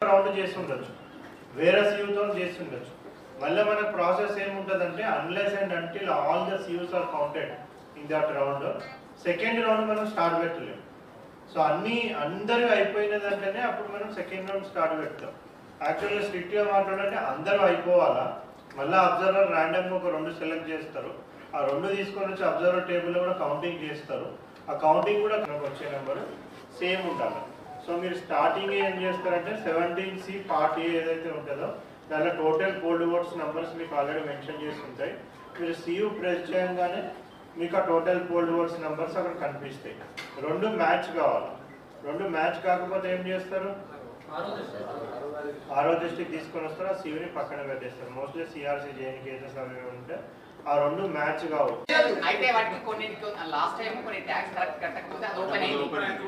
Round చేసి ఉండొచ్చు, వేరే CU చేసి ఉండొచ్చు. మళ్ళీ మన ప్రాసెస్ ఏముంటుందంటే unless and until all the CUs are counted in that round, second round మనం స్టార్ట్ పెట్టలేము. సో అందరూ అయిపోయినదంటేనే అప్పుడు మనం సెకండ్ రౌండ్ స్టార్ట్ పెడతాం. యాక్చువల్గా స్ట్రిక్ట్గా మాట్లాడాలంటే అందరూ అయిపోవాలా, మళ్ళీ అబ్జర్వర్ ర్యాండమ్గా ఒక 2 సెలెక్ట్ చేస్తారు, ఆ 2 తీసుకొని వచ్చి అబ్జర్వర్ టేబుల్లో కూడా కౌంటింగ్ చేస్తారు. ఆ కౌంటింగ్ కూడా మనకు వచ్చే నెంబర్ సేమ్ ఉండాలి. సో మీరు స్టార్టింగ్ ఏం చేస్తారంటే 17C పార్ట్ ఏ ఏదైతే ఉంటుందో దానిలో టోటల్ పోల్డ్ ఓట్స్ నెంబర్స్ మీకు ఆల్రెడీ మెన్షన్ చేసి ఉంటాయి. మీరు CU ప్రెస్ చేయగానే మీకు ఆ టోటల్ పోల్డ్ ఓట్స్ నెంబర్స్ అక్కడ కనిపిస్తాయి. 2 మ్యాచ్ కావాలి. 2 మ్యాచ్ కాకపోతే ఏం చేస్తారు, 6వ డిస్ట్రిక్ట్ తీసుకొని వస్తారు, ఆ CUని పక్కన పెట్టేస్తారు. మోస్ట్లీ CRC JN కేసెస్ అవి ఉంటే ఆ 2 మ్యాచ్ కావు. అయితే వాటికి కొన్ని లాస్ట్ టైం కొన్ని ట్యాక్స్ కరెక్ట్ కట్టకపోతే అది ఓపెన్ అయింది.